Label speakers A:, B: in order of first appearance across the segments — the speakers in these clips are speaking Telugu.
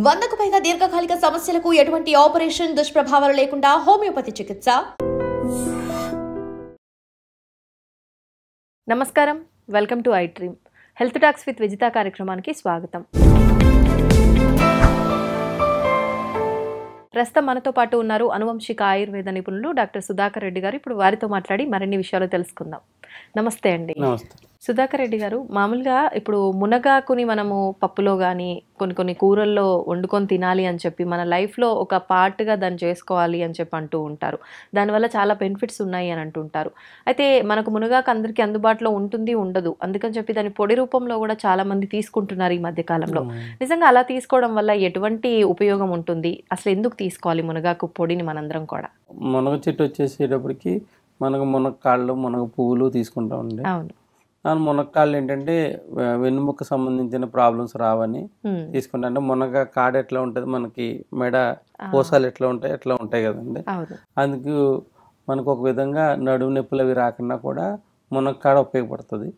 A: 100కు పైగా దీర్ఘకాలిక సమస్యలకు ఎటువంటి ఆపరేషన్ దుష్ప్రభావాలు లేకుండా హోమియోపతి చికిత్స.
B: నమస్కారం, welcome to I dream. Health talks with Vijitha కార్యక్రమానికి స్వాగతం. ప్రస్తుతం మనతో పాటు ఉన్నారు అనువంశిక ఆయుర్వేద నిపుణులు డాక్టర్ సుధాకర్ రెడ్డి గారు. ఇప్పుడు వారితో మాట్లాడి మరిన్ని విషయాలు తెలుసుకుందాం. నమస్తే అండి.
C: నమస్తే
B: సుధాకర్ రెడ్డి గారు, మామూలుగా ఇప్పుడు మునగాకుని మనము పప్పులో కానీ కొన్ని కూరల్లో వండుకొని తినాలి అని చెప్పి మన లైఫ్లో ఒక పార్ట్గా దాన్ని చేసుకోవాలి అని చెప్పి అంటూ ఉంటారు. దానివల్ల చాలా బెనిఫిట్స్ ఉన్నాయి అని అంటుంటారు. అయితే మనకు మునగాకు అందరికీ అందుబాటులో ఉంటుంది, ఉండదు. అందుకని చెప్పి దాని పొడి రూపంలో కూడా చాలా మంది తీసుకుంటున్నారు ఈ మధ్య కాలంలో. నిజంగా అలా తీసుకోవడం వల్ల ఎటువంటి ఉపయోగం ఉంటుంది? అసలు ఎందుకు తీసుకోవాలి మునగాకు పొడిని మనందరం కూడా?
C: మునగ చెట్టు వచ్చేసేటప్పటికి మనకు మునక్కాళ్ళు, మునగ పువ్వులు తీసుకుంటామండి.
B: అవును.
C: మునక్కాళ్ళు ఏంటంటే వెన్నుముక్క సంబంధించిన ప్రాబ్లమ్స్ రావని తీసుకుంటా. అంటే మునగ కాడ ఎట్లా ఉంటుంది, మనకి మెడ పూసాలు ఎట్లా ఉంటాయి అట్లా ఉంటాయి కదండి. అందుకు మనకు ఒక విధంగా నడుము నొప్పులు అవి రాకుండా కూడా మునక్కాడ ఉపయోగపడుతుంది.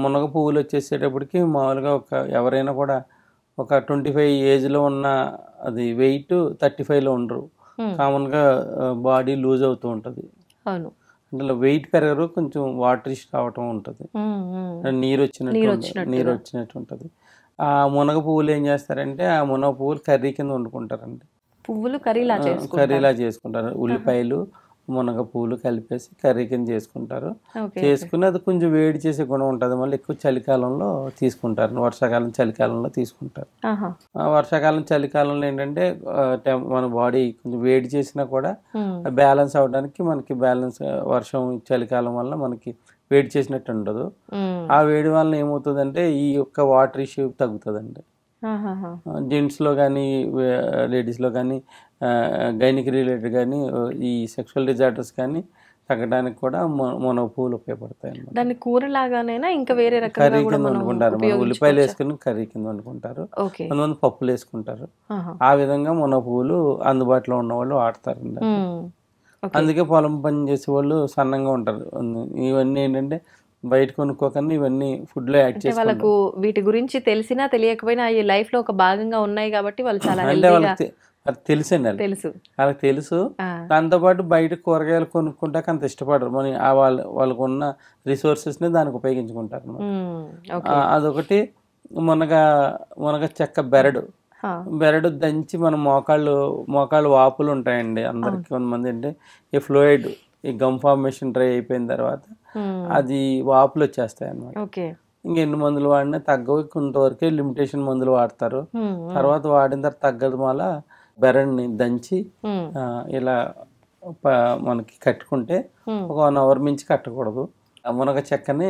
C: మునగ పువ్వులు వచ్చేసేటప్పటికి మామూలుగా ఎవరైనా కూడా ఒక 25 ఏజ్లో ఉన్న అది వెయిట్ 35లో ఉండరు. కామన్గా బాడీ లూజ్ అవుతూ ఉంటుంది.
B: అవును.
C: అందులో వెయిట్ పెరగరు, కొంచెం వాటరిష్ రావటం ఉంటుంది, నీరు వచ్చినట్టు ఉంటుంది. ఆ మునగ పువ్వులు ఏం చేస్తారంటే ఆ మునగ పువ్వులు కర్రీ కింద వండుకుంటారండి.
B: పువ్వులు కర్రీలా
C: చేసుకుంటారు. ఉల్లిపాయలు మునగ పువ్వులు కలిపేసి కర్రీ కింద చేసుకుంటారు. చేసుకుని అది కొంచెం వేడి చేసే గుణం ఉంటుంది. మళ్ళీ ఎక్కువ చలికాలంలో తీసుకుంటారు, వర్షాకాలం చలికాలంలో తీసుకుంటారు. వర్షాకాలం చలికాలంలో ఏంటంటే మన బాడీ కొంచెం వేడి చేసినా కూడా బ్యాలెన్స్ అవడానికి మనకి వర్షం చలికాలం వల్ల మనకి వేడి చేసినట్టు ఉండదు. ఆ వేడి వల్ల ఏమవుతుందంటే ఈ యొక్క వాటర్ ఇష్యూ తగ్గుతుందండి. జెంట్స్లో కానీ లేడీస్లో కానీ గైనిక్ రిలేటెడ్ కానీ ఈ సెక్షువల్ డిజార్డర్స్ కానీ తగ్గడానికి కూడా మునగ పువ్వులు ఉపయోగపడతాయి.
B: దాన్ని కూరలాగానైనా ఇంకా వేరే
C: కర్రీ కింద వండుకుంటారు. ఉల్లిపాయలు వేసుకుని కర్రీ కింద వండుకుంటారు, కొంతమంది పప్పులు వేసుకుంటారు. ఆ విధంగా మునగ పువ్వులు అందుబాటులో ఉన్న వాళ్ళు వాడతారండి. అందుకే పొలం పని చేసే వాళ్ళు సన్నంగా ఉంటారు. ఇవన్నీ ఏంటంటే బయట కొనుక్కోకన్నా ఇవన్నీ ఫుడ్ లో యాడ్ చేసి
B: వాళ్ళకు వీటి గురించి తెలిసినా తెలియకపోయినా ఈ లైఫ్ లో ఒక భాగంగా ఉన్నాయి కాబట్టి వాళ్ళు చాలా
C: అంటే వాళ్ళకి తెలుసండి, వాళ్ళకి తెలుసు. దాంతోపాటు బయట కూరగాయలు కొనుక్కుంటాక అంత ఇష్టపడరు. మన వాళ్ళకు ఉన్న రిసోర్సెస్ ని దానికి ఉపయోగించుకుంటారు. అదొకటి. మునగ చెక్క బెరడు దంచి మన మోకాళ్ళు వాపులు ఉంటాయండి అందరికి. కొంతమంది అంటే ఈ ఫ్లూయిడ్ ఈ గమ్ ఫార్మేషన్ డ్రై అయిపోయిన తర్వాత అది వాపులు వచ్చేస్తాయి అన్నమాట. ఇంకా ఎన్ని మందులు వాడినా తగ్గవు, కొంతవరకే లిమిటేషన్ మందులు వాడతారు. తర్వాత వాడిన తర్వాత తగ్గదు. మళ్ళా బెరడ్ని దంచి ఇలా మనకి కట్టుకుంటే ఒక 1 అవర్ మించి కట్టకూడదు. మునగ చెక్కని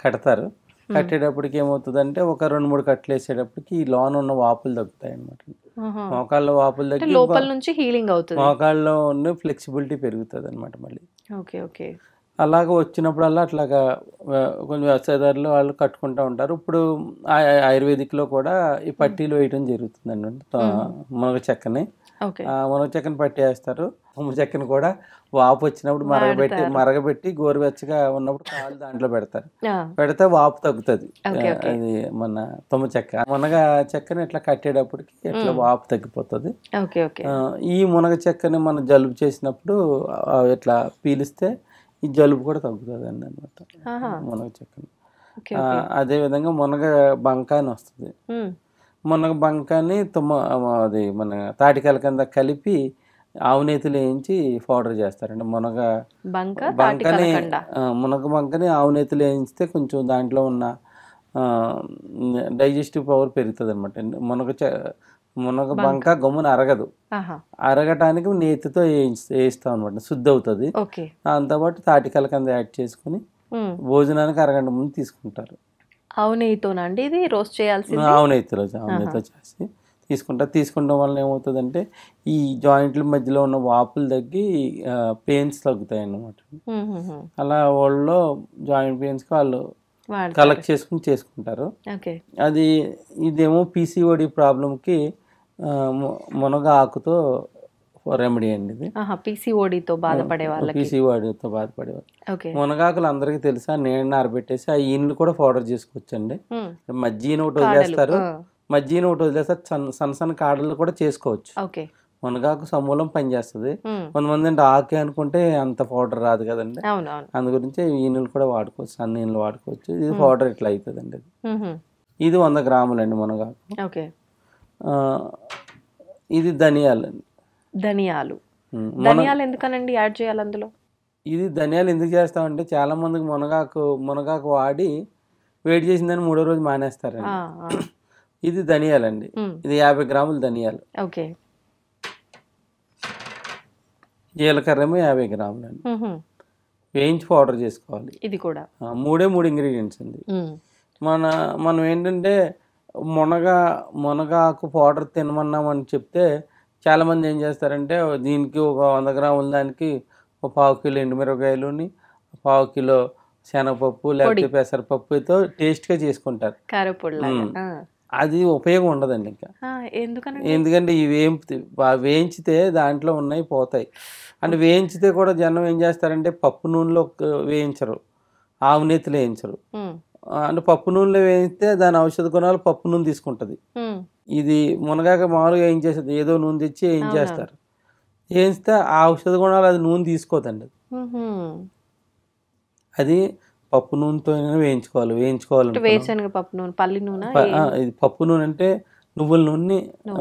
C: కడతారు. కట్టేటప్పటికి ఏమవుతుందంటే ఒక 2-3 కట్టలు వేసేటప్పటికి ఈ లోన ఉన్న వాపులు తగ్గుతాయి అన్నమాట. మోకాళ్ళ వాపులు తగ్గి
B: లోపల నుంచి హీలింగ్ అవుతుంది,
C: మోకాళ్ళలో ఉన్న ఫ్లెక్సిబిలిటీ పెరుగుతుంది అనమాట. మళ్ళీ అలాగ వచ్చినప్పుడల్లా అట్లాగా కొంచెం వ్యవసాయదారులు వాళ్ళు కట్టుకుంటూ ఉంటారు. ఇప్పుడు ఆయుర్వేదిక్లో కూడా ఈ పట్టీలు వేయడం జరుగుతుందండి. మునగ చెక్కని పట్టి వేస్తారు. మునగ చెక్కని కూడా వాపు వచ్చినప్పుడు మరగబెట్టి గోరువెచ్చగా ఉన్నప్పుడు కాళ్ళు దాంట్లో పెడితే వాపు తగ్గుతుంది. అది మన తుమ్మ చెక్క. మునగ చెక్కని ఇట్లా కట్టేటప్పటికి ఇట్లా వాపు తగ్గిపోతుంది. ఈ మునగ చెక్కని మనం జలుబు చేసినప్పుడు ఇట్లా పీలిస్తే ఈ జలుబు కూడా తగ్గుతుంది అండి అనమాట మునగ చెక్కని. అదేవిధంగా మునగ బంక అని వస్తుంది. మునగ బంకని అది మన తాటికాయల కింద కలిపి ఆవునేతిలో వేయించి పౌడర్ చేస్తారండి. మునగ బంకని ఆవునేతిలో వేయించితే కొంచెం దాంట్లో ఉన్న డైజెస్టివ్ పవర్ పెరుగుతుంది అనమాట. మునగ బంక గమ్మున అరగటానికి నేతితో వేయిస్తాం అనమాట, శుద్ధి అవుతుంది. దాంతోపాటు తాటికాయల కింద యాడ్ చేసుకుని భోజనానికి అరగంట ముందు తీసుకుంటారు.
B: ఆవునేతితోనండి ఇది రోస్ట్ చేయాల్సింది?
C: ఆవునేతితో చేసి తీసుకుంటాం వల్ల ఏమవుతుందంటే ఈ జాయింట్ల మధ్యలో ఉన్న వాపులు తగ్గి పెయిన్స్ తగ్గుతాయి అన్నమాట. అలా వాళ్ళలో జాయింట్ పెయిన్స్కి వాళ్ళు కలెక్ట్ చేసుకుంటారు. ఇదేమో పీసీఓడి ప్రాబ్లంకి మునగ ఆకుతో రెమెడీ అండి ఇది.
B: పీసీఓడితో బాధపడే
C: వాళ్ళు మునగాకులు అందరికీ తెలుసా, నీళ్ళని ఆరబెట్టేసి ఆ ఈయనలు కూడా పౌడర్ చేసుకోవచ్చండి. మజ్జిగని ఒకటి వదిలేస్తారు, మజ్జిగ ఒకటి వదిలేస్తే సన్న సన్న కాడలు కూడా చేసుకోవచ్చు.
B: ఓకే.
C: మునగాకు సమూలం పనిచేస్తుంది. కొంతమంది అంటే ఆకే అనుకుంటే అంత పౌడర్ రాదు కదండి, అందు గురించి ఈ నీళ్ళు కూడా వాడుకోవచ్చు, సన్న నీళ్ళు వాడుకోవచ్చు. ఇది పౌడర్ ఇట్లా అవుతుందండి. ఇది 100 గ్రాములు అండి మునగాకు. ఇది ధనియాలు అండి.
B: ధనియాలు ఎందుకనండి యాడ్ చేయాలి అందులో?
C: ఇది ధనియాలు ఎందుకు చేస్తామంటే చాలా మందికి మునగాకు వాడి వేడి చేసిందని 3వ రోజు మానేస్తారండి. ఇది ధనియాలండి. ఇది 50 గ్రాములు ధనియాలు. జీలకర్ర 50 గ్రాములు అండి. వేయించి పౌడర్ చేసుకోవాలి.
B: ఇది కూడా
C: 3 ఇంగ్రీడియంట్స్ అండి. మనం ఏంటంటే మునగాకు పౌడర్ తినమన్నామని చెప్తే చాలామంది ఏం చేస్తారంటే దీనికి ఒక 100 గ్రాముల దానికి ఒక 1/2 కిలో ఎండుమిరపకాయలుని 1/2 కిలో శనగపప్పు లేకపోతే పెసరపప్పుతో టేస్ట్గా చేసుకుంటారు. అది ఉపయోగం ఉండదండి ఇంకా. ఎందుకంటే ఇవి వేయించితే దాంట్లో ఉన్నాయి పోతాయి. అంటే వేయించితే కూడా జనం ఏం చేస్తారంటే పప్పు నూనెలో వేయించరు, ఆవు నేతిలో వేయించరు. అంటే పప్పు నూనెలో వేయిస్తే దాని ఔషధ గుణాలు పప్పు నూనె తీసుకుంటుంది. ఇది మునగాక మామూలుగా ఏం చేస్తుంది, ఏదో నూనె తెచ్చి ఏం చేస్తారు, వేయిస్తే ఆ ఔషధ గుణాలు అది నూనె తీసుకోదండి. అది పప్పు నూనెతో వేయించుకోవాలి. ఇది పప్పు నూనె అంటే నువ్వుల నూనె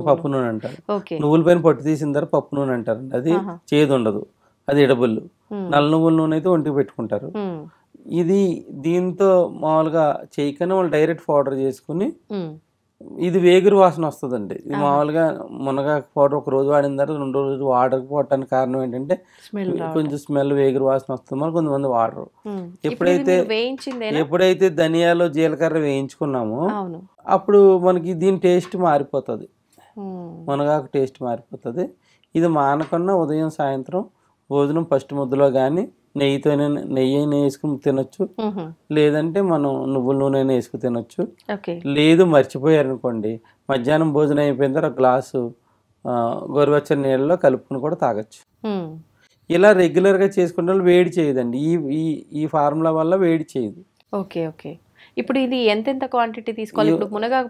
C: పప్పు నూనె అంటారు. నువ్వుల పైన పట్టు తీసిన తర్వాత పప్పు నూనె అంటారండి. అది చేదు ఉండదు, అది ఎడబుల్లు. నల్ల నువ్వుల నూనె అయితే ఒంటికి పెట్టుకుంటారు. ఇది దీంతో మామూలుగా చేయకనే వాళ్ళు డైరెక్ట్ పౌడర్ చేసుకుని ఇది వేగురు వాసన వస్తుందండి. ఇది మామూలుగా మునగాకు పౌడర్ ఒక రోజు వాడిన తర్వాత 2వ రోజు వాడకపోవటానికి కారణం ఏంటంటే కొంచెం స్మెల్ వేగురు వాసన వస్తుంది, మరి కొంతమంది వాడరు. ఎప్పుడైతే ధనియాలు జీలకర్ర వేయించుకున్నామో అప్పుడు మనకి దీని టేస్ట్ మారిపోతుంది, మునగాకు టేస్ట్ మారిపోతుంది. ఇది మానకుండా ఉదయం సాయంత్రం భోజనం ఫస్ట్ ముద్దలో కానీ నెయ్యి వేసుకుని తినొచ్చు, లేదంటే మనం నువ్వుల నూనె వేసుకుని తినొచ్చు. లేదు మర్చిపోయారనుకోండి, మధ్యాహ్నం భోజనం అయిపోయిన తర్వాత ఒక గ్లాసు గోరువెచ్చని నీళ్ళలో కలుపుకుని కూడా తాగొచ్చు. ఇలా రెగ్యులర్గా చేసుకుంటే వేడి చేయదండి. ఈ ఫార్ములా వల్ల వేడి చేయదు.
B: ఇప్పుడు ఇది ఎంత క్వాంటిటీ తీసుకోవాలి? మునగాకు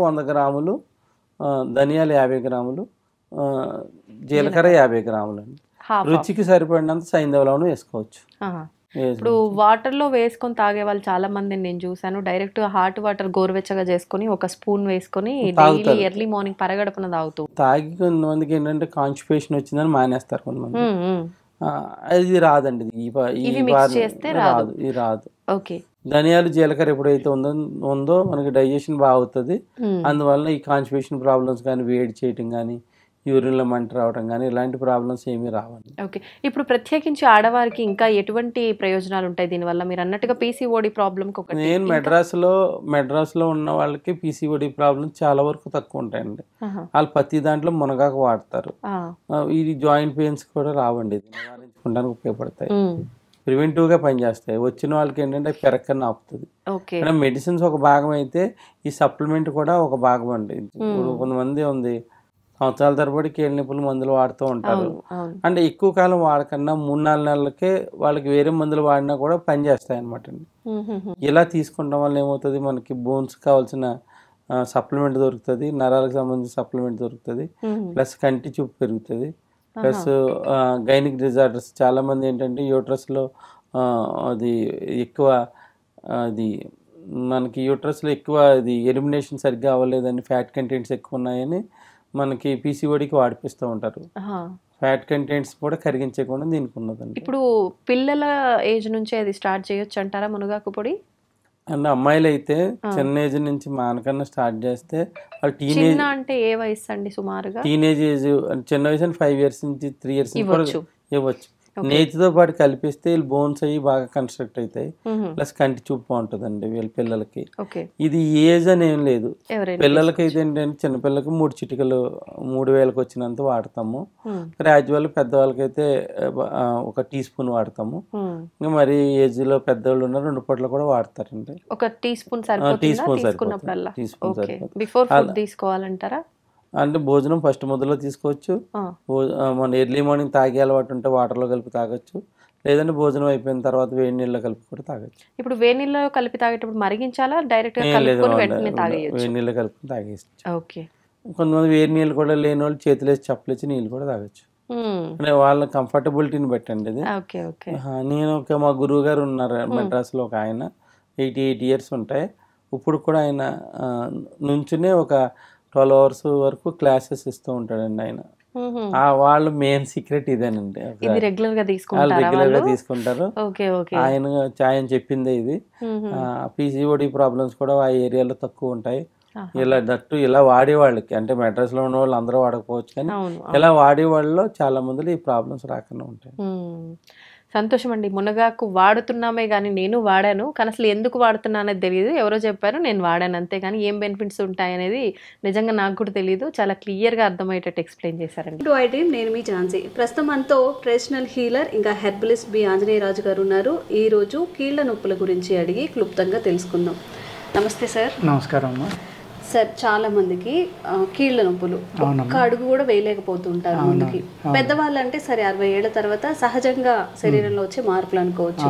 C: 100 గ్రాములు, ధనియాలు 50 గ్రాములు, జీలకర్ర 50 గ్రాములు అండి. రుచికి సరిపడినంత సైంధవ వేసుకోవచ్చు.
B: ఇప్పుడు వాటర్ లో వేసుకొని తాగే వాళ్ళు చాలా మందిని నేను చూసాను. డైరెక్ట్ హాట్ వాటర్ గోరువెచ్చగా చేసుకొని ఒక స్పూన్ వేసుకొని డైలీ ఎర్లీ మార్నింగ్ పరగడపున తాగుతూ
C: తాగి కొంతమందికి ఏంటంటే కాన్స్టిపేషన్ వచ్చిందని మానేస్తారు కొంతమంది. అది రాదండి, రాదు, ఇది రాదు. ధనియాలు జీలకర్ర ఎప్పుడైతే ఉందో మనకి డైజెషన్ బాగుతుంది. అందువల్ల ఈ కాన్స్టిపేషన్ ప్రాబ్లమ్స్ కానీ, వేడి చేయటం కానీ, యూరిన్లో మంట రావడం కానీ ఇలాంటి ప్రాబ్లమ్స్ ఏమీ రావండి.
B: ఇప్పుడు ప్రత్యేకించి ఆడవారికి ఇంకా ఎటువంటి ప్రయోజనాలు ఉంటాయి దీనివల్ల? మీరు అన్నట్టుగా పీసీఓడి ప్రాబ్లం
C: నేను మెడ్రాస్లో ఉన్న వాళ్ళకి పీసీఓడి ప్రాబ్లమ్ చాలా వరకు తక్కువ ఉంటాయండి. వాళ్ళు ప్రతి దాంట్లో మునగాకు వాడతారు. ఇది జాయింట్ పెయిన్స్ కూడా రావండి, ఇది నివారించుకోవడానికి ఉపయోగపడతాయి, ప్రివెంటివ్గా పనిచేస్తాయి. వచ్చిన వాళ్ళకి ఏంటంటే పెరక్కని ఆపుతుంది. మెడిసిన్స్ ఒక భాగం అయితే ఈ సప్లిమెంట్ కూడా ఒక భాగం అండి. ఇప్పుడు కొంతమంది ఉంది సంవత్సరాల తరబడి కీళ్ళ నొప్పులు మందులు వాడుతూ ఉంటారు. అంటే ఎక్కువ కాలం వాడకన్నా 3-4 నెలలకే వాళ్ళకి వేరే మందులు వాడినా కూడా పనిచేస్తాయి అనమాట అండి. ఇలా తీసుకుంటాం వల్ల ఏమవుతుంది, మనకి బోన్స్ కావాల్సిన సప్లిమెంట్ దొరుకుతుంది, నరాలకు సంబంధించిన సప్లిమెంట్ దొరుకుతుంది, ప్లస్ కంటి చూపు పెరుగుతుంది, ప్లస్ గైనిక్ డిజార్డర్స్ చాలా మంది ఏంటంటే యూట్రస్లో అది ఎక్కువ అది మనకి యూట్రస్లో ఎక్కువ అది ఎలిమినేషన్ సరిగ్గా అవ్వలేదని, ఫ్యాట్ కంటెంట్స్ ఎక్కువ ఉన్నాయని మనకి పీసీఓడికి వాడిపిస్తూ ఉంటారు. ఫ్యాట్ కంటెంట్స్ కూడా కరిగించకుండా దీనికి ఉన్నదండి.
B: ఇప్పుడు పిల్లల ఏజ్ నుంచి అది స్టార్ట్ చేయొచ్చు అంటారా మునగాకు పొడి?
C: అంటే అమ్మాయిలు అయితే చిన్న ఏజ్ నుంచి మానకన్నా స్టార్ట్ చేస్తే వాళ్ళు
B: టీనేజ్ అంటే ఏ వయసు అండి సుమారుగా?
C: టీనేజ్ ఏజ్ చిన్న వయసు 5 years నుంచి 3 years ఇవ్వచ్చు. నేతితో పాటు కలిపిస్తే వీళ్ళు బోన్స్ అయ్యి బాగా కన్స్ట్రక్ట్ అవుతాయి, ప్లస్ కంటి చూపు బాగుంటుందండి వీళ్ళ పిల్లలకి. ఇది ఏజ్ అని ఏం లేదు, పిల్లలకి అయితే ఏంటంటే చిన్నపిల్లలకి 3 చిటికలు 3000కి వచ్చినంత వాడతాము. గ్రాడ్యువల్ పెద్దవాళ్ళకైతే 1 టీ స్పూన్ వాడతాము. ఇంకా మరి ఏజ్ లో పెద్దవాళ్ళు ఉన్న 2 పూటలు కూడా వాడతారండి.
B: 1 టీ స్పూన్ సరిపోతుందా? బిఫోర్ ఫుడ్ తీసుకోవాలంటారా?
C: అంటే భోజనం ఫస్ట్ ముద్దలో తీసుకోవచ్చు, మన ఎర్లీ మార్నింగ్ తాగే అలవాటు ఉంటే వాటర్లో కలిపి తాగొచ్చు, లేదంటే భోజనం అయిపోయిన తర్వాత వేడి నీళ్ళు కలిపి కూడా తాగొచ్చు.
B: ఇప్పుడు వేడి నీళ్ళలో కలిపి తాగేటప్పుడు మరిగించాలా, డైరెక్ట్ గా
C: లేదు,
B: కలుపుకొని వెంటనే తాగేయచ్చు?
C: వేడి నీళ్ళు కలిపి తాగేసి.
B: ఓకే.
C: కొంతమంది వేడి నీళ్ళు కూడా లేని వాళ్ళు చేతులు వేసి చప్పలేసి నీళ్ళు కూడా తాగొచ్చు. అంటే వాళ్ళ కంఫర్టబిలిటీని బట్టండి ఇది.
B: Okay okay.
C: నేను మా గురువు గారు ఉన్నారు మెడ్రాస్లో, ఒక ఆయన 88 years ఉంటాయి. ఇప్పుడు కూడా ఆయన నుంచునే ఒక 12 hours వరకు క్లాసెస్ ఇస్తూ ఉంటాడండి ఆయన. వాళ్ళ మెయిన్ సీక్రెట్ ఇదేనండి.
B: రెగ్యులర్ గా
C: తీసుకుంటారు. ఆయన చెప్పిందే ఇది. పీసీఓడి ప్రాబ్లమ్స్ కూడా ఆ ఏరియాలో తక్కువ ఉంటాయి. ఇలా వాడేవాళ్ళకి, అంటే మెడ్రాస్ లో ఉన్న వాళ్ళు అందరూ వాడకపోవచ్చు, కానీ ఇలా వాడేవాళ్ళలో చాలా మందిలో ఈ ప్రాబ్లమ్స్ రాకుండా ఉంటాయి.
B: సంతోషం అండి. మునగాకు వాడుతున్నామే కానీ నేను వాడాను, కానీ అసలు ఎందుకు వాడుతున్నానది తెలియదు. ఎవరో చెప్పారు, నేను వాడాను అంతే, కానీ ఏం బెనిఫిట్స్ ఉంటాయనేది నిజంగా నాకు కూడా తెలియదు. చాలా క్లియర్గా అర్థమయ్యేటట్టు ఎక్స్ప్లెయిన్ చేశారండి.
D: నేను మీ ఝాన్సీ. ప్రస్తుతం మనతో ట్రెడిషనల్ హీలర్ ఇంకా హెర్బలిస్ట్ బి ఆంజనేయరాజు గారు ఉన్నారు. ఈరోజు కీళ్ల నొప్పుల గురించి అడిగి క్లుప్తంగా తెలుసుకుందాం. నమస్తే సార్.
E: నమస్కారం అమ్మా.
D: సార్, చాలా మందికి కీళ్ల నొప్పులు, ఒక్క అడుగు కూడా వేయలేకపోతుంటారు ముందుకి. పెద్దవాళ్ళు అంటే సరే 60 ఏళ్ల తర్వాత సహజంగా శరీరంలో వచ్చే మార్పులు అనుకోవచ్చు.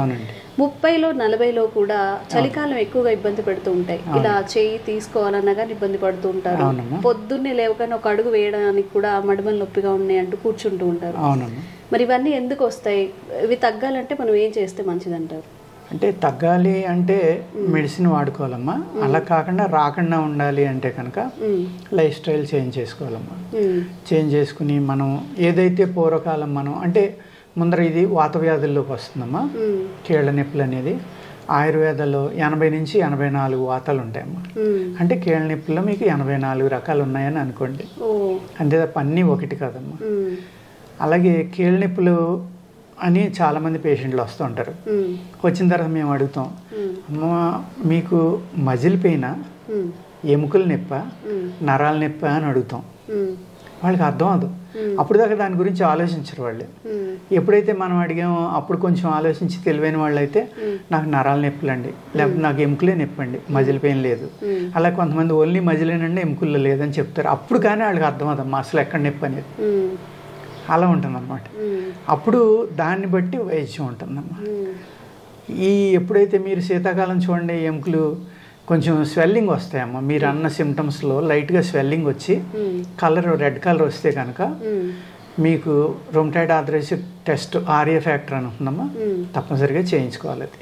D: 30లో 40లో కూడా చలికాలం ఎక్కువగా ఇబ్బంది పెడుతూ ఉంటాయి. ఇలా చేయి తీసుకోవాలన్నా కానీ ఇబ్బంది పడుతూ ఉంటారు. పొద్దున్నే లేవగానే ఒక అడుగు వేయడానికి కూడా మడిమలు నొప్పిగా ఉన్నాయి అంటూ కూర్చుంటూ ఉంటారు. మరి ఇవన్నీ ఎందుకు వస్తాయి? ఇవి తగ్గాలంటే మనం ఏం చేస్తే మంచిదంటారు?
E: అంటే తగ్గాలి అంటే మెడిసిన్ వాడుకోవాలమ్మా. అలా కాకుండా రాకుండా ఉండాలి అంటే కనుక లైఫ్ స్టైల్ చేంజ్ చేసుకోవాలమ్మా. చేంజ్ చేసుకుని మనం ఏదైతే పూర్వకాలం మనం అంటే ముందర ఇది వాత వ్యాధుల్లోకి వస్తుందమ్మా. కీళ్ళ నొప్పులు అనేది ఆయుర్వేదంలో 80 నుంచి 84 వాతాలు ఉంటాయమ్మా. అంటే కీళ్ళ నొప్పుల్లో మీకు 84 రకాలు ఉన్నాయని అనుకోండి. అంతే తప్ప అన్నీ ఒకటి కాదమ్మా. అలాగే కీళ్ళ నొప్పులు అని చాలామంది పేషెంట్లు వస్తూ ఉంటారు. వచ్చిన తర్వాత మేము అడుగుతాం, అమ్మ మీకు మజిల్ పెయినా, ఎముకల నొప్ప, నరాల నొప్ప అని అడుగుతాం. వాళ్ళకి అర్థం అవ్వదు. అప్పుడు దాకా దాని గురించి ఆలోచించరు వాళ్ళు. ఎప్పుడైతే మనం అడిగామో అప్పుడు కొంచెం ఆలోచించి తెలివైన వాళ్ళు అయితే నాకు నరాల నొప్పులు అండి, లేకపోతే నాకు ఎముకలే నొప్పి అండి, మజిల్ పెయిన్ లేదు. అలా కొంతమంది ఓన్లీ మజిలేనండి ఎముకల్లో లేదని చెప్తారు. అప్పుడు కానీ వాళ్ళకి అర్థం అవ్వదమ్మా అసలు ఎక్కడ నొప్పి అనేది. అలా ఉంటుందన్నమాట. అప్పుడు దాన్ని బట్టి వైద్యం ఉంటుందమ్మా. ఎప్పుడైతే మీరు శీతాకాలం చూడండి, ఎముకలు కొంచెం స్వెల్లింగ్ వస్తాయమ్మా. మీరు అన్న సిమ్టమ్స్లో లైట్గా స్వెల్లింగ్ వచ్చి కలర్ రెడ్ కలర్ వస్తే కనుక మీకు rheumatoid arthritis test RA factor అని ఉంటుందమ్మా, తప్పనిసరిగా చేయించుకోవాలి అది.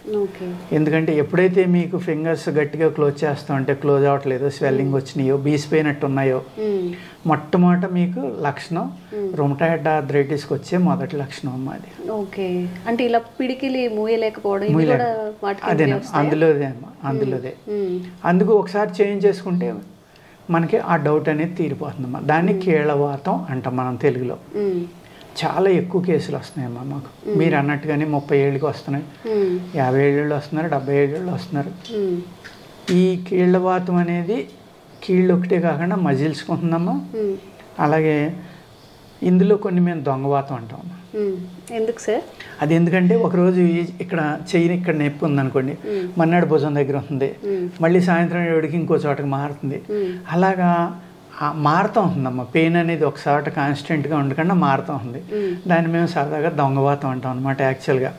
E: ఎందుకంటే ఎప్పుడైతే మీకు ఫింగర్స్ గట్టిగా క్లోజ్ చేస్తూ ఉంటే క్లోజ్ అవ్వట్లేదో, స్వెల్లింగ్ వచ్చినాయో, బీసిపోయినట్టు ఉన్నాయో, మొట్టమొదట మీకు లక్షణం రొమటాయిడ్ ఆర్థరైటిస్కి వచ్చే మొదటి లక్షణం అమ్మా అది.
D: ఓకే. అంటే ఇలా పిడికిలి మూయలేకపోవడం
E: అదేనా? అందులోదే అమ్మా, అందులోదే. అందుకు ఒకసారి చేంజ్ చేసుకుంటే మనకి ఆ డౌట్ అనేది తీరిపోతుందమ్మా. దాన్ని కీళ్ళవాతం అంటాం మనం తెలుగులో. చాలా ఎక్కువ కేసులు వస్తున్నాయమ్మా మాకు. మీరు అన్నట్టుగానే 30 ఏళ్ళకి వస్తున్నాయి, 50 ఏళ్ళు వస్తున్నారు, 70 ఏళ్ళు వస్తున్నారు. ఈ కీళ్ళవాతం అనేది కీళ్ళు ఒకటే కాకుండా మజిల్స్కి ఉంటుందమ్మా. అలాగే ఇందులో కొన్ని మేము దొంగవాతం అంటామమ్మా.
D: ఎందుకు సార్?
E: అది ఎందుకంటే ఒకరోజు ఇక్కడ చెయ్యి ఇక్కడ నొప్పి ఉందనుకోండి, మన్నాడు భుజం దగ్గర ఉంటుంది, మళ్ళీ సాయంత్రం ఏడుకి ఇంకో చోటకి మారుతుంది. అలాగా మారుతూ ఉంటుందమ్మా. పెయిన్ అనేది ఒక చోట కాన్స్టెంట్గా ఉండకుండా మారుతూ ఉంది. దాన్ని మేము సరదాగా దొంగవాతం అంటాం అనమాట. యాక్చువల్గా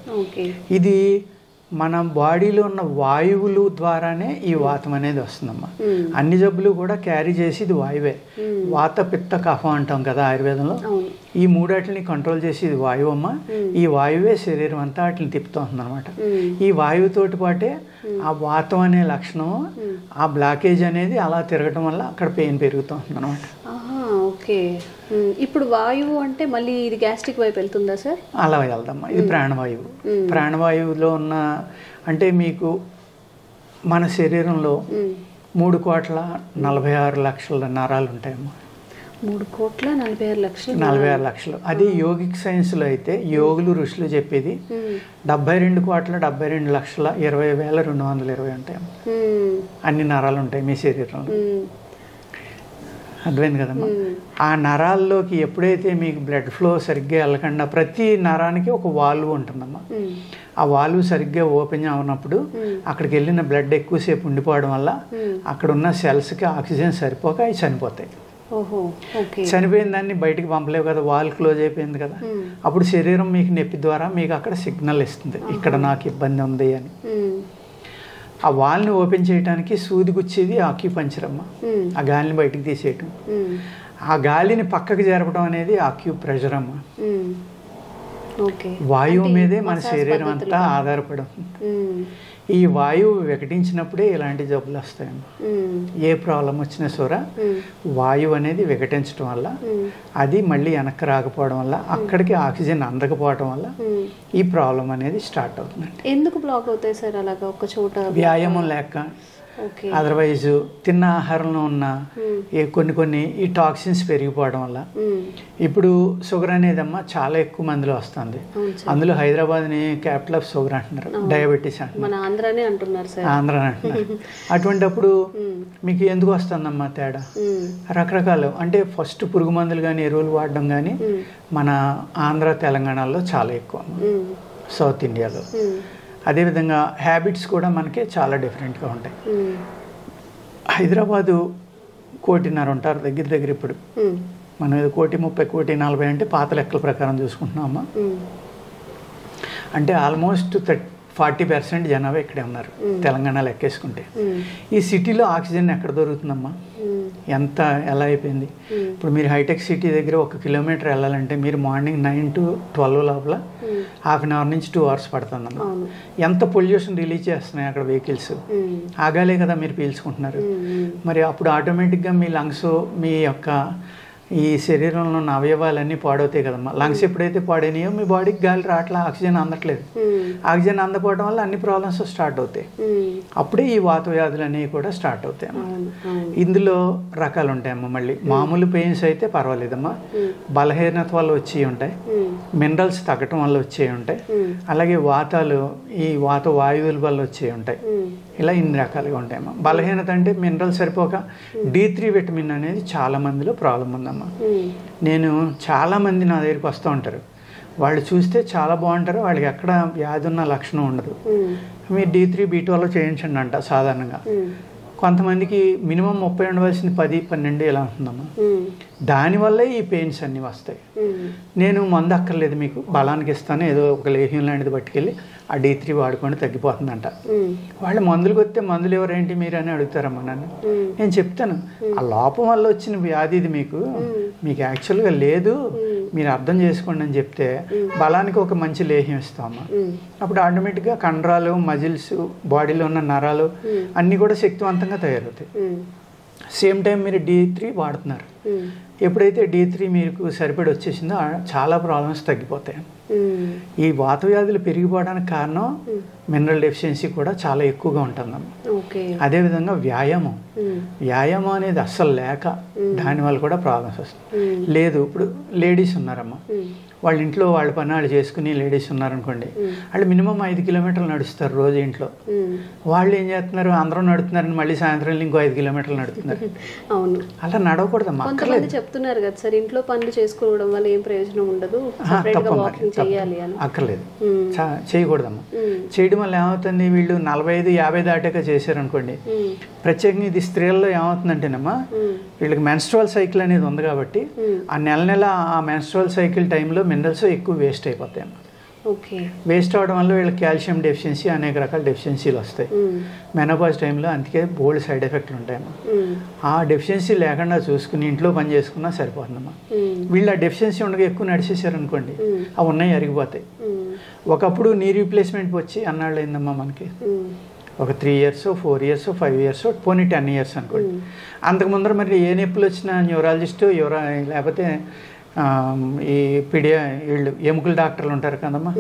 E: ఇది మన బాడీలో ఉన్న వాయువులు ద్వారానే ఈ వాతం అనేది వస్తుందమ్మా. అన్ని జబ్బులు కూడా క్యారీ చేసి ఇది వాయువే. వాత, పిత్త, కఫం అంటాం కదా ఆయుర్వేదంలో. ఈ మూడాటిని కంట్రోల్ చేసి ఇది వాయువు అమ్మ. ఈ వాయువే శరీరం అంతా వాటిని తిప్పుతుంది అనమాట. ఈ వాయువుతోటి పాటే ఆ వాతం అనే లక్షణం, ఆ బ్లాకేజ్ అనేది అలా తిరగటం వల్ల అక్కడ పెయిన్ పెరుగుతుంది అనమాట.
D: ఓకే. ఇప్పుడు వాయువు అంటే మళ్ళీ ఇది గ్యాస్ట్రిక్ వైపు వెళ్తుందా సార్?
E: అలా వెళ్దామా. ఇది ప్రాణవాయువు. ప్రాణవాయువులో ఉన్న అంటే మీకు మన శరీరంలో 3,46,00,000 నరాలు ఉంటాయమ్మా.
D: 3,46,00,000.
E: 46,00,000. అది యోగిక్ సైన్స్లో అయితే యోగులు ఋషులు చెప్పేది 72,72,20,220 ఉంటాయమ్మా. అన్ని నరాలు ఉంటాయి మీ శరీరంలో. అర్థమైంది కదమ్మా. ఆ నరాల్లోకి ఎప్పుడైతే మీకు బ్లడ్ ఫ్లో సరిగ్గా వెళ్ళకుండా, ప్రతి నరానికి ఒక వాల్వ్ ఉంటుందమ్మా. ఆ వాల్వ్ సరిగ్గా ఓపెన్ అవునప్పుడు అక్కడికి వెళ్ళిన బ్లడ్ ఎక్కువసేపు ఉండిపోవడం వల్ల అక్కడ ఉన్న సెల్స్కి ఆక్సిజన్ సరిపోక అవి చనిపోతాయి.
D: ఓహో ఓకే.
E: చనిపోయిన దాన్ని బయటికి పంపలేవు కదా, వాల్ క్లోజ్ అయిపోయింది కదా, అప్పుడు శరీరం మీకు నొప్పి ద్వారా మీకు అక్కడ సిగ్నల్ ఇస్తుంది ఇక్కడ నాకు ఇబ్బంది ఉంది అని. ఆ వాల్ని ఓపెన్ చేయడానికి సూది గుచ్చేది ఆక్యుపంక్చర్ అమ్మ, ఆ గాలిని బయటికి తీసేయటం, ఆ గాలిని పక్కకు జరపడం అనేది ఆక్యుప్రెషర్ అమ్మ. వాయువు మీదే మన శరీరం అంతా ఆధారపడి ఈ వాయువు వికటించినప్పుడే ఇలాంటి జబ్బులు వస్తాయమ్మా. ఏ ప్రాబ్లం వచ్చినా సరే వాయువు అనేది వికటించడం వల్ల, అది మళ్ళీ వెనక్కి రాకపోవడం వల్ల, అక్కడికి ఆక్సిజన్ అందకపోవడం వల్ల ఈ ప్రాబ్లం అనేది స్టార్ట్ అవుతుందండి.
D: ఎందుకు బ్లాక్ అవుతాయి సార్ అలాగా ఒక చోట?
E: వ్యాయామం లేక, అదర్వైజ్ తిన్న ఆహారంలో ఉన్న కొన్ని ఈ టాక్సిన్స్ పెరిగిపోవడం వల్ల. ఇప్పుడు షుగర్ అనేదమ్మా చాలా ఎక్కువ మందిలో వస్తుంది. అందులో హైదరాబాద్ని క్యాపిటల్ ఆఫ్ షుగర్ అంటున్నారు, డయాబెటీస్ అంటున్నారు, ఆంధ్ర అంటున్నారు. అటువంటిప్పుడు మీకు ఎందుకు వస్తుందమ్మా తేడా? రకరకాలు అంటే ఫస్ట్ పురుగు మందులు కానీ ఎరువులు వాడడం కానీ మన ఆంధ్ర తెలంగాణలో చాలా ఎక్కువ, సౌత్ ఇండియాలో. అదేవిధంగా హ్యాబిట్స్ కూడా మనకి చాలా డిఫరెంట్గా ఉంటాయి. హైదరాబాదు 1.5 ఉంటారు దగ్గర దగ్గర. ఇప్పుడు మనం ఏదో 1,30,00,000, 1,40,00,000 అంటే పాత లెక్కల ప్రకారం చూసుకుంటున్నామా, అంటే ఆల్మోస్ట్ 40% జనాభా ఇక్కడే ఉన్నారు తెలంగాణ లెక్కేసుకుంటే. ఈ సిటీలో ఆక్సిజన్ ఎక్కడ దొరుకుతుందమ్మా? ఎలా అయిపోయింది. ఇప్పుడు మీరు హైటెక్ సిటీ దగ్గర 1 కిలోమీటర్ వెళ్ళాలంటే మీరు మార్నింగ్ 9 to 12 లోపల ½ అవర్ నుంచి 2 hours పడుతుందమ్మా. ఎంత పొల్యూషన్ రిలీజ్ చేస్తున్నాయి అక్కడ వెహికల్స్, ఆగాలే కదా మీరు పీల్చుకుంటున్నారు. మరి అప్పుడు ఆటోమేటిక్గా మీ లంగ్స్, మీ యొక్క ఈ శరీరంలో ఉన్న అవయవాలన్నీ పాడవుతాయి కదమ్మా. లంగ్స్ ఎప్పుడైతే పాడైనాయో మీ బాడీకి గాలి రావట్లా, ఆక్సిజన్ అందట్లేదు. ఆక్సిజన్ అందకపోవడం వల్ల అన్ని ప్రాబ్లమ్స్ స్టార్ట్ అవుతాయి. అప్పుడే ఈ వాత వ్యాధులు అనేవి కూడా స్టార్ట్ అవుతాయి అమ్మా. ఇందులో రకాలు ఉంటాయమ్మా. మళ్ళీ మామూలు పెయిన్స్ అయితే పర్వాలేదమ్మా, బలహీనత వల్ల వచ్చి ఉంటాయి, మినరల్స్ తగ్గటం వల్ల వచ్చే ఉంటాయి, అలాగే వాతాలు ఈ వాత వాయువుల వల్ల వచ్చే ఉంటాయి. ఇలా ఇన్ని రకాలుగా ఉంటాయమ్మా. బలహీనత అంటే మినరల్ సరిపోక D3 విటమిన్ అనేది చాలా మందిలో ప్రాబ్లం ఉందమ్మా. నేను చాలామంది నా దగ్గరికి వస్తూ ఉంటారు, వాళ్ళు చూస్తే చాలా బాగుంటారు, వాళ్ళకి ఎక్కడ వ్యాధి ఉన్న లక్షణం ఉండదు. మీరు D3, B12 చేయించండి అంట సాధారణంగా. కొంతమందికి మినిమం 30 ఉండవలసింది 10, 12 ఇలా ఉంటుందమ్మా. దానివల్లే ఈ పెయిన్స్ అన్నీ వస్తాయి. నేను మందు అక్కర్లేదు, మీకు బలానికి ఇస్తాను, ఏదో ఒక లేహ్యం లాంటిది పట్టుకెళ్ళి ఆ D3 వాడుకొని తగ్గిపోతుందంట. వాళ్ళు మందులకు వస్తే మందులు ఎవరేంటి మీరు అని అడుగుతారమ్మా నన్ను. నేను చెప్తాను, ఆ లోపం వల్ల వచ్చిన వ్యాధి ఇది, మీకు యాక్చువల్గా లేదు, మీరు అర్థం చేసుకోండి అని చెప్తే బలానికి ఒక మంచి లేహ్యం ఇస్తామమ్మా. అప్పుడు ఆటోమేటిక్గా కండరాలు, మజిల్స్, బాడీలో ఉన్న నరాలు అన్నీ కూడా శక్తివంతంగా తయారవుతాయి. సేమ్ టైం మీరు D3 వాడుతున్నారు. ఎప్పుడైతే D3 మీకు సరిపడి వచ్చేసిందో చాలా ప్రాబ్లమ్స్ తగ్గిపోతాయి. ఈ వాత వ్యాధులు పెరిగిపోవడానికి కారణం మినరల్ డెఫిషియన్సీ కూడా చాలా ఎక్కువగా ఉంటుందమ్మా. అదేవిధంగా వ్యాయామం అనేది అస్సలు లేక దానివల్ల కూడా ప్రాబ్లమ్స్ వస్తాయి. లేదు, ఇప్పుడు లేడీస్ ఉన్నారమ్మా, వాళ్ళ ఇంట్లో వాళ్ళ పని వాళ్ళు చేసుకుని లేడీస్ ఉన్నారనుకోండి, వాళ్ళు మినిమం 5 కిలోమీటర్లు నడుస్తారు రోజు ఇంట్లో. వాళ్ళు ఏం చేస్తున్నారు, అందరూ నడుతున్నారని మళ్ళీ సాయంత్రం ఇంకో 5 కిలోమీటర్లు నడుతున్నారు.
D: అవును,
E: అలా నడవకూడదమ్మా.
D: కొంతమంది చెప్తున్నారు కదా సార్, ఇంట్లో పనులు చేసుకోవడం వల్ల ఏం ప్రయోజనం ఉండదు,
E: అక్కర్లేదు, చేయకూడదమ్మా. చేయడం వల్ల ఏమవుతుంది, వీళ్ళు 45-50 దాటాక చేశారనుకోండి, ప్రత్యేకంగా ఇది స్త్రీల్లో ఏమవుతుందంటేనమ్మా, వీళ్ళకి మెన్స్ట్రువల్ సైకిల్ అనేది ఉంది కాబట్టి ఆ నెల ఆ మెన్స్ట్రువల్ సైకిల్ టైంలో మినరల్స్ ఎక్కువ వేస్ట్ అయిపోతాయమ్మా. వేస్ట్ అవడం వల్ల వీళ్ళకి కాల్షియం డెఫిషియన్సీ, అనేక రకాల డెఫిషియన్సీలు వస్తాయి మెనోపాజ్ టైంలో. అందుకే బోల్డ్ సైడ్ ఎఫెక్ట్లు ఉంటాయమ్మా. ఆ డెఫిషియన్సీ లేకుండా చూసుకుని ఇంట్లో పని చేసుకున్నా సరిపోతుందమ్మా. వీళ్ళు ఆ డెఫిషియన్సీ ఉండగా ఎక్కువ నడిచేసారు అనుకోండి, అవి ఉన్నాయి అరిగిపోతాయి. ఒకప్పుడు నీ రీప్లేస్మెంట్ వచ్చి అన్నాళ్ళు అయిందమ్మా మనకి, ఒక 3 years, 4 years, 5 years, పోనీ 10 years అనుకోండి. అంతకు ముందర మరి ఏ నొప్పులు వచ్చినా న్యూరాలజిస్టు లేకపోతే ఈ వీళ్ళు ఎముకల డాక్టర్లు ఉంటారు కదమ్మా,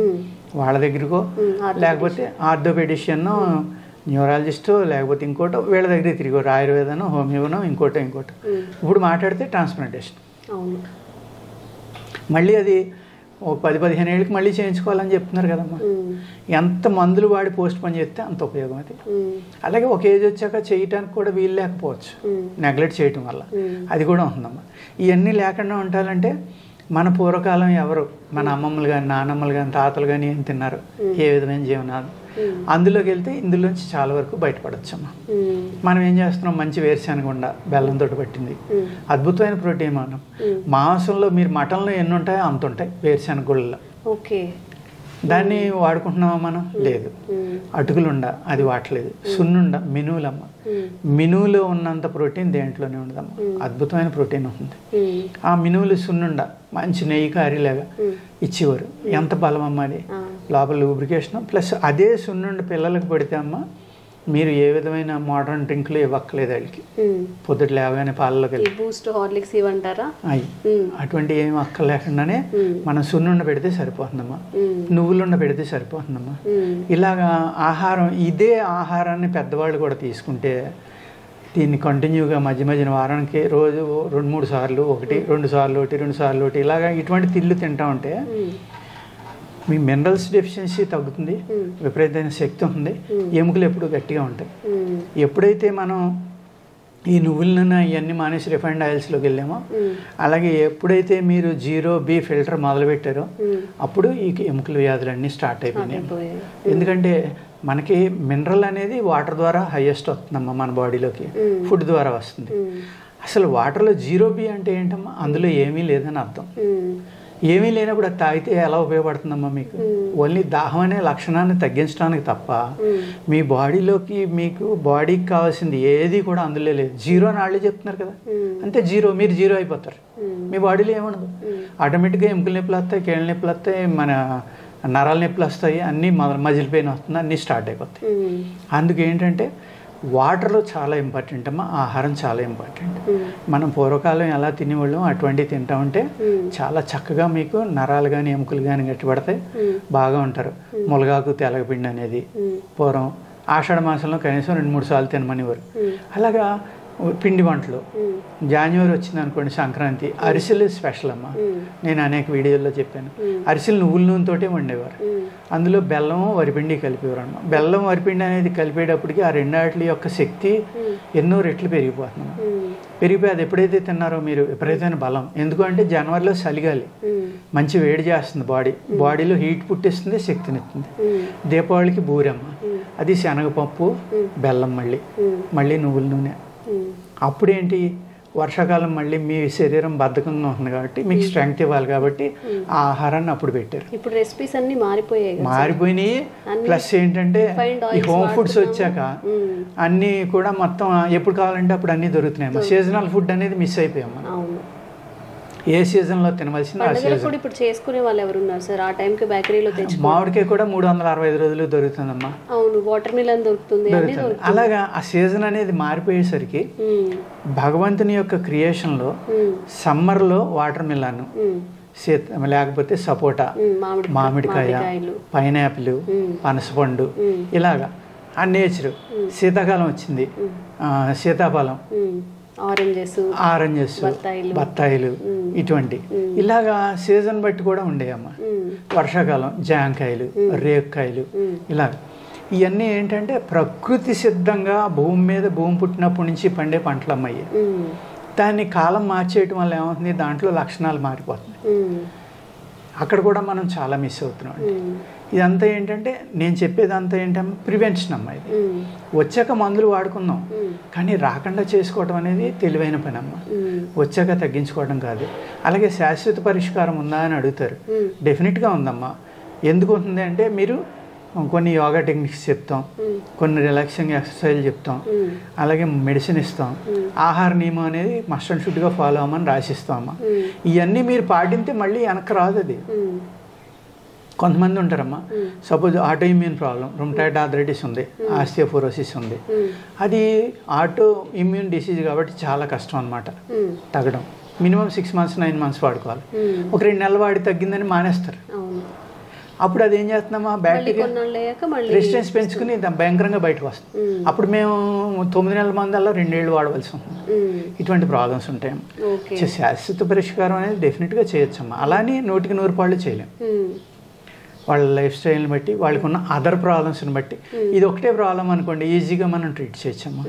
E: వాళ్ళ దగ్గరకో లేకపోతే ఆర్థోపెడిషియన్, న్యూరాలజిస్టు లేకపోతే ఇంకోటో వీళ్ళ దగ్గర తిరిగారు, ఆయుర్వేదనో, హోమియోనో, ఇంకోటో. ఇప్పుడు మాట్లాడితే ట్రాన్స్ప్లాంటేషన్. మళ్ళీ అది ఒక 10-15 ఏళ్ళకి మళ్ళీ చేయించుకోవాలని చెప్తున్నారు కదమ్మా. ఎంత మందులు వాడి పోస్ట్ పోన్ చేస్తే అంత ఉపయోగం అది. అలాగే ఒక ఏజ్ వచ్చాక చేయటానికి కూడా వీలు లేకపోవచ్చు, నెగ్లెక్ట్ చేయటం వల్ల. అది కూడా ఉందమ్మా. ఇవన్నీ లేకుండా ఉండాలంటే మన పూర్వకాలం ఎవరు, మన అమ్మమ్మలు కానీ, నానమ్మలు కానీ, తాతలు కానీ ఏం తిన్నారు, ఏ విధమైన జీవనాలు, అందులోకి వెళ్తే ఇందులోంచి చాలా వరకు బయటపడచ్చమ్మా. మనం ఏం చేస్తున్నాం, మంచి వేరుశనగ ఉండ బెల్లంతో పట్టింది, అద్భుతమైన ప్రోటీన్. మనం మాంసంలో మీరు మటన్లో ఎన్ని ఉంటాయో అంత ఉంటాయి వేరుశనగ గుళ్ళలో.
D: ఓకే,
E: దాన్ని వాడుకుంటున్నామా మనం? లేదు. అటుకులుండ అది వాడలేదు. సున్నుండ, మినువులమ్మ, మినువులో ఉన్నంత ప్రోటీన్ దేంట్లోనే ఉండదమ్మా. అద్భుతమైన ప్రోటీన్ ఉంటుంది. ఆ మినువులు సున్నుండ మంచి నెయ్యి కారీలాగా ఇచ్చేవారు. ఎంత బలం అమ్మ అది, లోపల లూబ్రికేషన్. ప్లస్ అదే సున్నుండ పిల్లలకు పెడితే అమ్మ మీరు ఏ విధమైన మోడర్న్ డ్రింక్లు ఇవ్వక్కలేదు వాళ్ళకి. పొద్దుట లేవగానే పాలలోకి వెళ్ళి
D: బూస్ట్, హార్లిక్స్ ఇవ్వంటారా?
E: అటువంటి ఏమి అక్కర్లేకుండానే మనం సున్నుండ పెడితే సరిపోతుందమ్మా, నువ్వులుండ పెడితే సరిపోతుందమ్మా. ఇలాగా ఆహారం, ఇదే ఆహారాన్ని పెద్దవాళ్ళు కూడా తీసుకుంటే దీన్ని కంటిన్యూగా మధ్య మధ్యన వారానికి రోజు 2-3 సార్లు, 1-2 సార్లు, 2 సార్లు ఇలాగా ఇటువంటి తిళ్ళు తింటా ఉంటే మీ మినరల్స్ డెఫిషియన్సీ తగ్గుతుంది, విపరీతమైన శక్తి ఉంటుంది, ఎముకలు ఎప్పుడు గట్టిగా ఉంటాయి. ఎప్పుడైతే మనం ఈ నువ్వులను ఇవన్నీ మానేసి రిఫైండ్ ఆయిల్స్లోకి వెళ్ళామో, అలాగే ఎప్పుడైతే మీరు 0B ఫిల్టర్ మొదలుపెట్టారో అప్పుడు ఈ ఎముకల వ్యాధులన్నీ స్టార్ట్ అయిపోయినాయి. ఎందుకంటే మనకి మినరల్ అనేది వాటర్ ద్వారా హైయెస్ట్ వస్తుందమ్మా మన బాడీలోకి, ఫుడ్ ద్వారా వస్తుంది. అసలు వాటర్లో 0B అంటే ఏంటమ్మా, అందులో ఏమీ లేదని అర్థం. ఏమీ లేనప్పుడు అది తాగితే ఎలా ఉపయోగపడుతుందమ్మా మీకు? ఓన్లీ దాహం అనే లక్షణాన్ని తగ్గించడానికి తప్ప మీ బాడీలోకి మీకు బాడీకి కావాల్సింది ఏది కూడా అందులో లేదు. 0 అని వాళ్ళే చెప్తున్నారు కదా, అంతే 0, మీరు 0 అయిపోతారు. మీ బాడీలో ఏముండదు. ఆటోమేటిక్గా ఎముకల నొప్పులు వస్తాయి, కీళ్ళ నొప్పులు వస్తాయి, మన నరాల నొప్పులు వస్తాయి, అన్నీ మజిల్ పెయిన్ వస్తుంది, అన్నీ స్టార్ట్ అయిపోతాయి. అందుకు ఏంటంటే వాటర్లో చాలా ఇంపార్టెంట్ అమ్మా, ఆహారం చాలా ఇంపార్టెంట్. మనం పూర్వకాలం ఎలా తినేవాళ్ళం అటువంటివి తింటా ఉంటే చాలా చక్కగా మీకు నరాలు కానీ ఎముకలు కానీ గట్టిపడతాయి, బాగా ఉంటారు. ములగాకు తెలగపిండి అనేది పూర్వం ఆషాఢ మాసంలో కనీసం 2-3 సార్లు తినమనివారు. అలాగా పిండి వంటలు జాన్యువరి వచ్చింది అనుకోండి, సంక్రాంతి, అరిసెలు స్పెషల్ అమ్మ. నేను అనేక వీడియోల్లో చెప్పాను. అరిసెలు నువ్వుల నూనెతోటే వండేవారు, అందులో బెల్లం వరిపిండి కలిపేవారు అమ్మ. బెల్లం వరిపిండి అనేది కలిపేటప్పటికి ఆ రెండాట్ల యొక్క శక్తి ఎన్నో రెట్లు పెరిగిపోతుంది. పెరిగిపోయి అది ఎప్పుడైతే తిన్నారో మీరు విపరీతమైన బలం. ఎందుకంటే జనవరిలో చలిగాలి మంచి వేడి చేస్తుంది, బాడీలో హీట్ పుట్టిస్తుంది, శక్తినిస్తుంది. దీపావళికి బూరమ్మ, అది శనగపప్పు, బెల్లం, మళ్ళీ నువ్వుల నూనె. అప్పుడేంటి, వర్షాకాలం మళ్ళీ మీ శరీరం బద్ధకంగా ఉంటుంది కాబట్టి మీకు స్ట్రెంగ్త్ ఇవ్వాలి కాబట్టి ఆ ఆహారాన్ని అప్పుడు పెట్టారు.
D: ఇప్పుడు రెసిపీస్ అన్ని
E: మారిపోయినాయి. ప్లస్ ఏంటంటే ఈ హోమ్ ఫుడ్స్ వచ్చాక అన్నీ కూడా మొత్తం ఎప్పుడు కావాలంటే అప్పుడు అన్నీ దొరుకుతున్నాయి. సీజనల్ ఫుడ్ అనేది మిస్ అయిపోయాము. ఏ సీజన్లో తినవలసింది ఆ సీజన్.
D: ఇప్పుడు చేసుకునే వాళ్ళు ఎవరు ఉన్నారు సార్? ఆ టైంకి బేకరీలో తెచ్చి
E: మామిడికాయ కూడా 365 రోజులు దొరుకుతుందమ్మా.
D: అవును, వాటర్ మిలన్ దొరుకుతుంది.
E: అలాగా ఆ సీజన్ అనేది మారిపోయేసరికి భగవంతుని యొక్క క్రియేషన్లో సమ్మర్లో వాటర్ మిలన్, లేకపోతే సపోటా, మామిడికాయ, పైనాపిల్, పనసపండు, ఇలాగా ఆ నేచర్. శీతాకాలం వచ్చింది, సీతాఫలం, ఆరెంజెస్, బత్తాయిలు, ఇటువంటి ఇలాగా సీజన్ బట్టి కూడా ఉండేవమ్మా. వర్షాకాలం జాంకాయలు, రేక్కాయలు, ఇలాగ. ఇవన్నీ ఏంటంటే ప్రకృతి సిద్ధంగా భూమి పుట్టినప్పటి నుంచి పండే పంటలు అమ్మాయి. దాన్ని కాలం మార్చేయటం వల్ల ఏమవుతుంది, దాంట్లో లక్షణాలు మారిపోతున్నాయి. అక్కడ కూడా మనం చాలా మిస్ అవుతున్నాం. ఇదంతా ఏంటంటే నేను చెప్పేదంతా ఏంటమ్మా, ప్రివెన్షన్ అమ్మా. ఇది వచ్చాక మందులు వాడుకుందాం, కానీ రాకుండా చేసుకోవడం అనేది తెలివైన పని అమ్మ. వచ్చాక తగ్గించుకోవడం కాదు. అలాగే శాశ్వత పరిష్కారం ఉందా అని అడుగుతారు. డెఫినెట్గా ఉందమ్మా. ఎందుకు ఉంటుంది అంటే మీరు కొన్ని యోగా టెక్నిక్స్ చెప్తాం, కొన్ని రిలాక్సింగ్ ఎక్సర్సైజ్ చెప్తాం, అలాగే మెడిసిన్ ఇస్తాం, ఆహార నియమం అనేది మస్ట్ అండ్ షుడ్గా ఫాలో అవ్వమని రాసిస్తామమ్మా. ఇవన్నీ మీరు పాటింటే మళ్ళీ వెనక్కి రాదు. అది కొంతమంది ఉంటారమ్మా, suppose auto immune problem, rheumatoid arthritis ఉంది, ఆస్టియోపోరోసిస్ ఉంది. అది ఆటో ఇమ్యూన్ డిసీజ్ కాబట్టి చాలా కష్టం అనమాట తగ్గడం. మినిమం 6 months 9 months వాడుకోవాలి. ఒక 2 నెలలు వాడి తగ్గిందని మానేస్తారు. అప్పుడు అది ఏం చేస్తున్నామా, బ్యాక్టీరియా రెసిస్టెన్స్ పెంచుకుని భయంకరంగా బయటకు వస్తుంది. అప్పుడు మేము 9 నెలల మందల్లో 2 ఏళ్ళు వాడవలసి ఉంటుంది. ఇటువంటి ప్రాబ్లమ్స్ ఉంటాయమ్మా. శాశ్వత పరిష్కారం అనేది డెఫినెట్గా చేయొచ్చమ్మా. అలానే 100కి 100 పాళ్ళు చేయలేం. వాళ్ళ లైఫ్ స్టైల్ని బట్టి, వాళ్ళకు ఉన్న అదర్ ప్రాబ్లమ్స్ని బట్టి. ఇది ఒకటే ప్రాబ్లం అనుకోండి, ఈజీగా మనం ట్రీట్ చేయొచ్చమ్మా.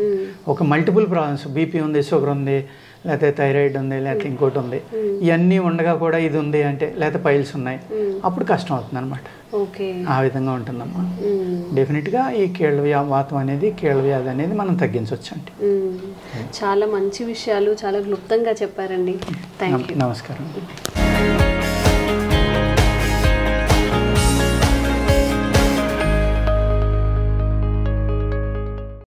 E: ఒక మల్టిపుల్ ప్రాబ్లమ్స్, బీపీ ఉంది, షుగర్ ఉంది, లేకపోతే థైరాయిడ్ ఉంది, లేకపోతే ఇంకోటి ఉంది, ఇవన్నీ ఉండగా కూడా ఇది ఉంది అంటే, లేకపోతే పైల్స్ ఉన్నాయి, అప్పుడు కష్టం అవుతుంది అనమాట. ఆ విధంగా ఉంటుందమ్మా. డెఫినెట్గా ఈ కీళ్ళ వాతం అనేది, కీళ్ళ వ్యాధి అనేది మనం తగ్గించవచ్చు అండి.
D: చాలా మంచి విషయాలు చాలా క్లుప్తంగా చెప్పారండి. Thank you.
E: నమస్కారం.